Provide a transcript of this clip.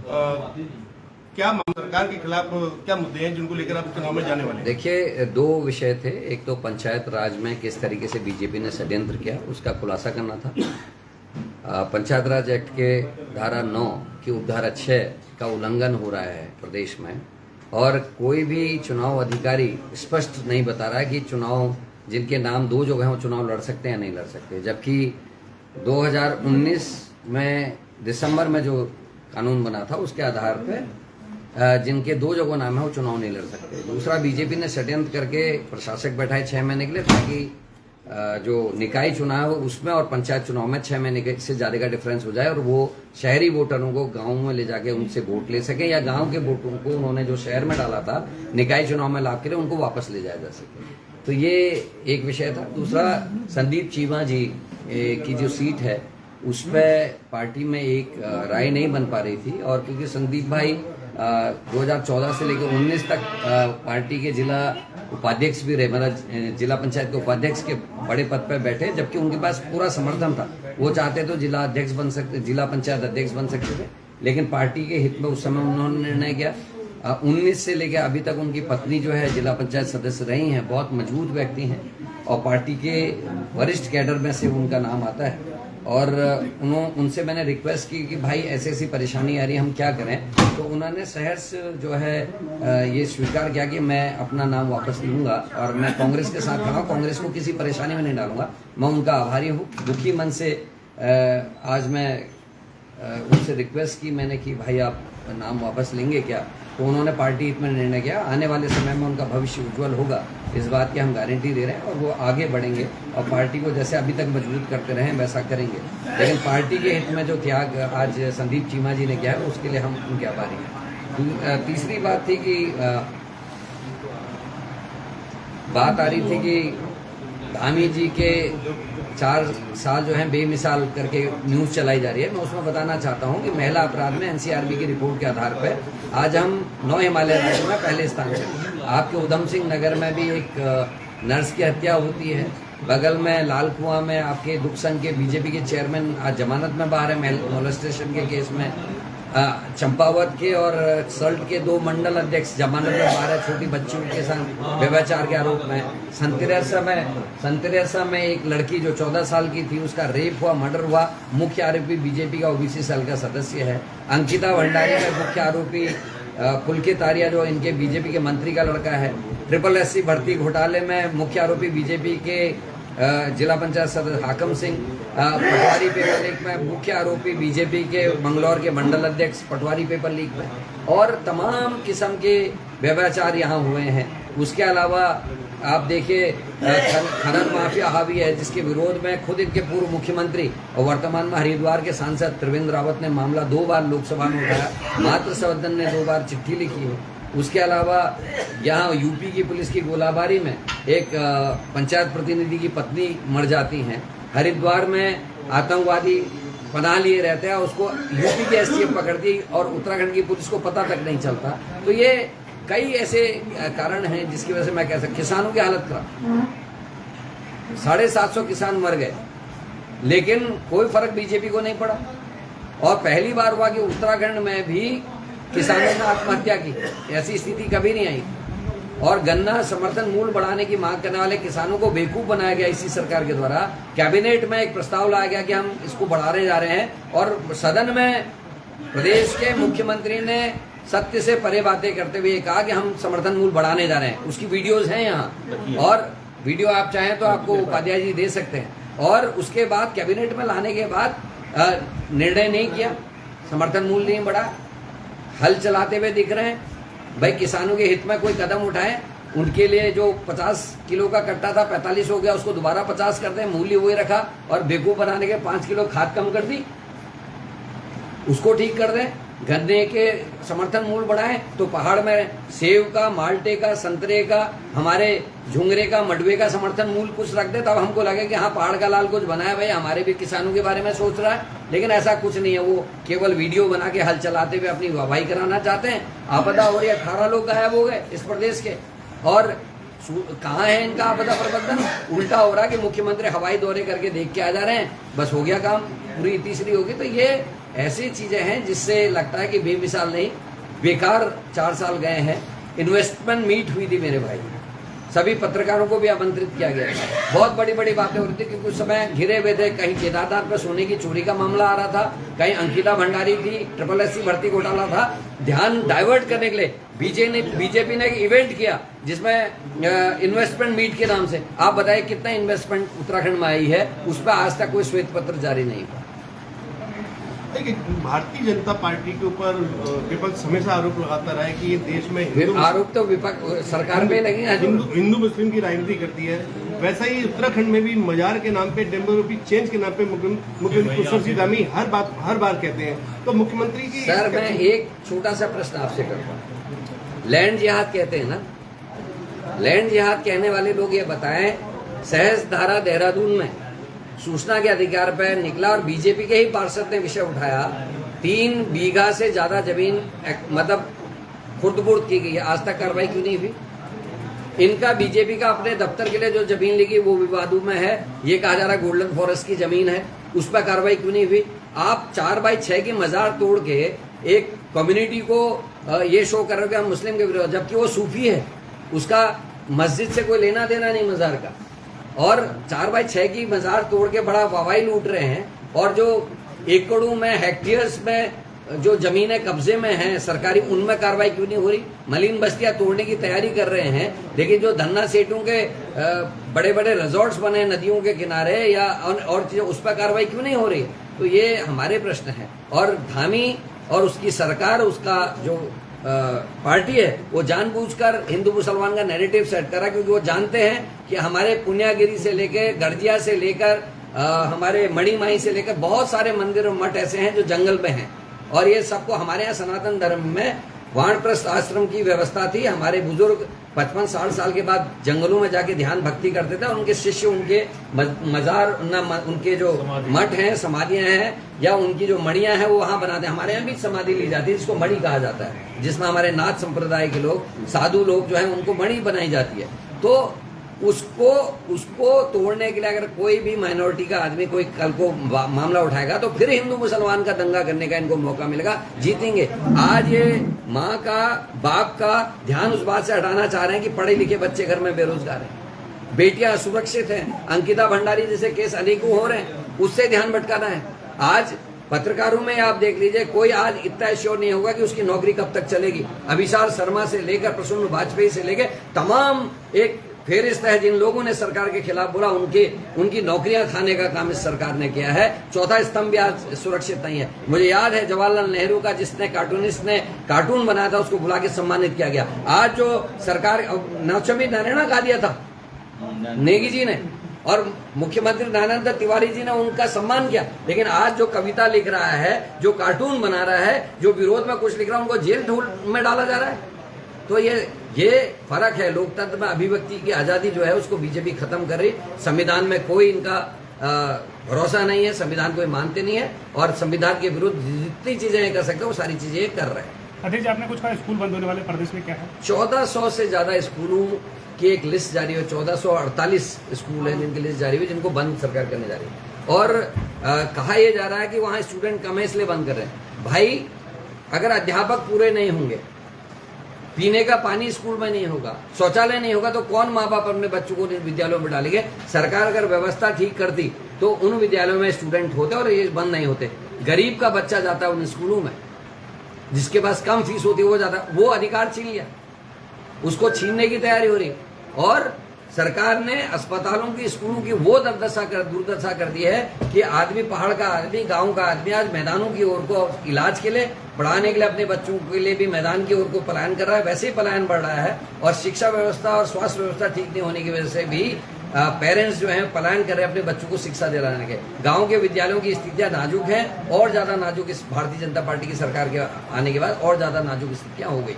क्या सरकार के खिलाफ क्या मुद्दे हैं जिनको लेकर आप चुनाव में जाने वाले हैं? देखिए, दो विषय थे। एक तो पंचायत राज में किस तरीके से बीजेपी ने षड्यंत्र किया, उसका खुलासा करना था। पंचायत राज एक्ट के धारा 9 की उपधारा 6 का उल्लंघन हो रहा है प्रदेश में, और कोई भी चुनाव अधिकारी स्पष्ट नहीं बता रहा है कि चुनाव जिनके नाम दो जगह हैं वो चुनाव लड़ सकते हैं या नहीं लड़ सकते, जबकि 2019 में दिसंबर में जो कानून बना था उसके आधार पे जिनके दो जगह नाम है वो चुनाव नहीं लड़ सकते। दूसरा, बीजेपी ने षड्यंत्र करके प्रशासक बैठाए 6 महीने के लिए, ताकि जो निकाय चुनाव है उसमें और पंचायत चुनाव में 6 महीने से ज्यादा का डिफरेंस हो जाए और वो शहरी वोटरों को गाँव में ले जाके उनसे वोट ले सके, या गाँव के वोटरों को उन्होंने जो शहर में डाला था निकाय चुनाव में लाभ के लिए उनको वापस ले जाया जा सके। तो ये एक विषय था। दूसरा, संदीप चीमा जी की जो सीट है उस पर पार्टी में एक राय नहीं बन पा रही थी, और क्योंकि संदीप भाई 2014 से लेकर 19 तक पार्टी के जिला उपाध्यक्ष भी रहे, मतलब जिला पंचायत के उपाध्यक्ष के बड़े पद पर बैठे, जबकि उनके पास पूरा समर्थन था। वो चाहते तो जिला अध्यक्ष बन सकते, जिला पंचायत अध्यक्ष बन सकते थे, लेकिन पार्टी के हित में उस समय उन्होंने निर्णय किया। 19 से लेकर अभी तक उनकी पत्नी जो है जिला पंचायत सदस्य रही हैं, बहुत मजबूत व्यक्ति हैं और पार्टी के वरिष्ठ कैडर में से उनका नाम आता है। और उनसे मैंने रिक्वेस्ट की कि भाई ऐसी ऐसी परेशानी आ रही है, हम क्या करें। तो उन्होंने सहर्ष जो है ये स्वीकार किया कि मैं अपना नाम वापस लूंगा और मैं कांग्रेस के साथ खड़ा, कांग्रेस को किसी परेशानी में नहीं डालूंगा। मैं उनका आभारी हूँ। दुखी मन से आज मैं उनसे रिक्वेस्ट की मैंने कि भाई आप नाम वापस लेंगे क्या, तो उन्होंने पार्टी हित में निर्णय किया। आने वाले समय में उनका भविष्य उज्जवल होगा, इस बात की हम गारंटी दे रहे हैं, और वो आगे बढ़ेंगे और पार्टी को जैसे अभी तक मजबूत करते रहे वैसा करेंगे। लेकिन पार्टी के हित में जो त्याग आज संदीप चीमा जी ने किया है उसके लिए हम उनके आभारी हैं। तीसरी बात थी कि बात आ रही थी कि धामी जी के 4 साल जो है बेमिसाल करके न्यूज़ चलाई जा रही है। मैं उसमें बताना चाहता हूं कि महिला अपराध में एनसीआरबी की रिपोर्ट के आधार पर आज हम 9 हिमालय राज्यों में पहले स्थान पर। आपके उधम सिंह नगर में भी एक नर्स की हत्या होती है, बगल में लाल कुआं में आपके दुख संघ के बीजेपी के चेयरमैन आज जमानत में बाहर है मोलेस्टेशन के केस में। चंपावत के और सल्ट के 2 मंडल अध्यक्ष जमानत में बाहर है छोटी बच्चियों के साथ व्यभिचार के आरोप में। संतरेसा में एक लड़की जो 14 साल की थी उसका रेप हुआ, मर्डर हुआ। मुख्य आरोपी बीजेपी का ओबीसी सेल का सदस्य है। अंकिता भंडारी का मुख्य आरोपी पुलकित आर्या जो इनके बीजेपी के मंत्री का लड़का है। SSC भर्ती घोटाले में मुख्य आरोपी बीजेपी के जिला पंचायत सदस्य हाकम सिंह। पटवारी पेपर लीक में मुख्य आरोपी बीजेपी के मंगलौर के मंडल अध्यक्ष पटवारी पेपर लीक में, और तमाम किस्म के व्यभिचार यहाँ हुए हैं। उसके अलावा आप देखिए खनन माफिया हावी है, जिसके विरोध में खुद इनके पूर्व मुख्यमंत्री और वर्तमान में हरिद्वार के सांसद त्रिवेंद्र रावत ने मामला 2 बार लोकसभा में उठाया। मात्र सदन ने 2 बार चिट्ठी लिखी है। उसके अलावा यहाँ यूपी की पुलिस की गोलाबारी में एक पंचायत प्रतिनिधि की पत्नी मर जाती है। हरिद्वार में आतंकवादी पनाह लिए रहते हैं, उसको यूपी की STF पकड़ती और उत्तराखंड की पुलिस को पता तक नहीं चलता। तो ये कई ऐसे कारण हैं जिसकी वजह से मैं कह सकता, किसानों की हालत खराब, 750 किसान मर गए, लेकिन कोई फर्क बीजेपी को नहीं पड़ा। और पहली बार हुआ कि उत्तराखंड में भी किसानों ने आत्महत्या की, ऐसी स्थिति कभी नहीं आई। और गन्ना समर्थन मूल्य बढ़ाने की मांग करने वाले किसानों को बेवकूफ बनाया गया इसी सरकार के द्वारा। कैबिनेट में एक प्रस्ताव लाया गया कि हम इसको बढ़ाने जा रहे हैं, और सदन में प्रदेश के मुख्यमंत्री ने सत्य से परे बातें करते हुए कहा कि हम समर्थन मूल्य बढ़ाने जा रहे हैं। उसकी वीडियोज हैं यहाँ, और वीडियो आप चाहें तो आपको उपाध्याय जी दे सकते हैं। और उसके बाद कैबिनेट में लाने के बाद निर्णय नहीं किया, समर्थन मूल्य नहीं बढ़ा, हल चलाते हुए दिख रहे हैं। भाई किसानों के हित में कोई कदम उठाए, उनके लिए जो 50 किलो का कट्टा था 45 हो गया, उसको दोबारा 50 कर दें, मूल्य वही रखा, और बेवकूफ बनाने के 5 किलो खाद कम कर दी, उसको ठीक कर दें। गन्ने के समर्थन मूल्य बढ़ाएं तो पहाड़ में सेब का, माल्टे का, संतरे का, हमारे झुंगरे का, मडवे का समर्थन मूल्य कुछ रख दे, तब हमको लगे कि हाँ पहाड़ का लाल कुछ बनाया, भाई हमारे भी किसानों के बारे में सोच रहा है। लेकिन ऐसा कुछ नहीं है, वो केवल वीडियो बना के हल चलाते हुए अपनी वाहवाही कराना चाहते हैं। आपदा हो रही है, 18 लोग गायब हो गए इस प्रदेश के, और कहाँ है इनका आपदा प्रबंधन? उल्टा हो रहा है कि मुख्यमंत्री हवाई दौरे करके देख के आ जा रहे हैं, बस हो गया काम, पूरी तीसरी होगी। तो ये ऐसी चीजें हैं जिससे लगता है कि बेमिसाल नहीं, बेकार 4 साल गए हैं। इन्वेस्टमेंट मीट हुई थी मेरे भाई, सभी पत्रकारों को भी आमंत्रित किया गया था। बहुत बड़ी बड़ी बातें हो रही थी क्योंकि उस समय घिरे हुए थे, कहीं केदारनाथ पर सोने की चोरी का मामला आ रहा था, कहीं अंकिता भंडारी थी, SSC भर्ती घोटाला था। ध्यान डाइवर्ट करने के लिए बीजेपी ने एक इवेंट किया जिसमें इन्वेस्टमेंट मीट के नाम से, आप बताइए कितना इन्वेस्टमेंट उत्तराखंड में आई है, उस पर आज तक कोई श्वेत पत्र जारी नहीं हुआ। देखिए, भारतीय जनता पार्टी के ऊपर विपक्ष हमेशा आरोप लगाता रहा है कि ये देश में आरोप तो विपक्ष सरकार पे लगे, हिंदू मुस्लिम की राजनीति करती है। वैसा ही उत्तराखंड में भी मजार के नाम पे, डेमोग्राफी चेंज के नाम पे मुख्यमंत्री कुशल धामी हर बार कहते हैं। तो मुख्यमंत्री की सर, मैं एक छोटा सा प्रश्न आपसे करता हूँ। लैंड जिहाद कहते हैं ना, लैंड जिहाद कहने वाले लोग ये बताएं, सहज धारा देहरादून में सूचना के अधिकार पर निकला और बीजेपी के ही पार्षद ने विषय उठाया, 3 बीघा से ज्यादा जमीन मतलब खुर्द-बुर्द की गई है, आज तक कार्रवाई क्यों नहीं हुई? इनका बीजेपी का अपने दफ्तर के लिए जो जमीन लेगी वो विवादों में है, ये कहा जा रहा है गोल्डन फॉरेस्ट की जमीन है, उस पर कार्रवाई क्यों नहीं हुई? आप 4x6 की मजार तोड़ के एक कम्युनिटी को ये शो कर रहे हो कि हम मुस्लिम के विरोध, जबकि वो सूफी है, उसका मस्जिद से कोई लेना देना नहीं मजार का, और 4x6 की मजार तोड़ के बड़ा वाहवाही लूट रहे हैं। और जो एकड़ों में, हेक्टेयर्स में जो जमीनें कब्जे में हैं सरकारी, उनमें कार्रवाई क्यों नहीं हो रही? मलिन बस्तियां तोड़ने की तैयारी कर रहे हैं, लेकिन जो धन्ना सेठों के बड़े बड़े रिजॉर्ट्स बने नदियों के किनारे या और चीजें, उस पर कार्रवाई क्यों नहीं हो रही? तो ये हमारे प्रश्न है। और धामी और उसकी सरकार, उसका जो पार्टी है, वो जानबूझकर हिंदू मुसलमान का नैरेटिव सेट करा, क्योंकि वो जानते हैं कि हमारे पुण्यागिरी से लेकर, गर्जिया से लेकर, हमारे मणिमाई से लेकर बहुत सारे मंदिर और मठ ऐसे हैं जो जंगल में हैं। और ये सबको हमारे यहाँ सनातन धर्म में वानप्रस्थ आश्रम की व्यवस्था थी। हमारे बुजुर्ग 55-60 साल के बाद जंगलों में जाके ध्यान भक्ति करते थे, और उनके शिष्य, उनके मजार, उनके जो मठ हैं, समाधियां हैं, या उनकी जो मणियां हैं, वो वहां बनाते हैं। हमारे यहाँ भी समाधि ली जाती है जिसको मणि कहा जाता है, जिसमें हमारे नाथ संप्रदाय के लोग, साधु लोग जो है, उनको मणि बनाई जाती है। तो उसको तोड़ने के लिए अगर कोई भी माइनॉरिटी का आदमी कोई कल को मामला उठाएगा, तो फिर हिंदू मुसलमान का दंगा करने का इनको मौका मिलेगा, जीतेंगे। आज ये माँ का, बाप का ध्यान उस बात से हटाना चाह रहे हैं कि पढ़े लिखे बच्चे घर में बेरोजगार हैं, बेटियां असुरक्षित हैं, अंकिता भंडारी जैसे केस अनेकों हो रहे हैं, उससे ध्यान भटकाना है। आज पत्रकारों में आप देख लीजिए, कोई आज इतना श्योर नहीं होगा कि उसकी नौकरी कब तक चलेगी। अभिसार शर्मा से लेकर प्रसून वाजपेयी से लेकर तमाम एक फेरिस्त है जिन लोगों ने सरकार के खिलाफ बोला, उनकी नौकरियां खाने का काम इस सरकार ने किया है। चौथा स्तंभ भी आज सुरक्षित नहीं है। मुझे याद है जवाहरलाल नेहरू का, जिसने कार्टूनिस्ट ने कार्टून बनाया था, उसको बुला के सम्मानित किया गया। आज जो सरकार नौचमी नारायण गा दिया था नेगी जी ने, और मुख्यमंत्री नारायण तिवारी जी ने उनका सम्मान किया, लेकिन आज जो कविता लिख रहा है, जो कार्टून बना रहा है, जो विरोध में कुछ लिख रहा है, उनको जेल में डाला जा रहा है। तो ये फर्क है। लोकतंत्र में अभिव्यक्ति की आजादी जो है उसको बीजेपी खत्म कर रही। संविधान में कोई इनका भरोसा नहीं है, संविधान को मानते नहीं है, और संविधान के विरुद्ध जितनी चीजें कर सकते हैं वो सारी चीजें कर रहे हैं। अध्यक्ष जी, आपने कुछ कहा स्कूल बंद होने वाले प्रदेश में क्या है? 1400 से ज्यादा स्कूलों की एक लिस्ट जारी हुई, 1448 स्कूल है जिनकी लिस्ट जारी हुई, जिनको बंद सरकार करने जा रही है। और कहा यह जा रहा है कि वहां स्टूडेंट कम है इसलिए बंद कर रहे हैं। भाई, अगर अध्यापक पूरे नहीं होंगे, पीने का पानी स्कूल में नहीं होगा, शौचालय नहीं होगा, तो कौन माँ बाप अपने बच्चों को विद्यालयों में डालेंगे? सरकार अगर व्यवस्था ठीक करती तो उन विद्यालयों में स्टूडेंट होते और ये बंद नहीं होते। गरीब का बच्चा जाता है उन स्कूलों में, जिसके पास कम फीस होती है वो जाता, वो अधिकार छीन लिया, उसको छीनने की तैयारी हो रही। और सरकार ने अस्पतालों की, स्कूलों की वो दुर्दशा कर दी है कि आदमी, पहाड़ का आदमी, गांव का आदमी आज मैदानों की ओर को इलाज के लिए, पढ़ाने के लिए, अपने बच्चों के लिए भी मैदान की ओर को पलायन कर रहा है। वैसे ही पलायन बढ़ रहा है, और शिक्षा व्यवस्था और स्वास्थ्य व्यवस्था ठीक नहीं होने की वजह से भी पेरेंट्स जो हैं पलायन कर रहे हैं अपने बच्चों को शिक्षा दिलाने के। गाँव के विद्यालयों की स्थितियां नाजुक हैं, और ज्यादा नाजुक इस भारतीय जनता पार्टी की सरकार के आने के बाद और ज्यादा नाजुक स्थितियां हो गई।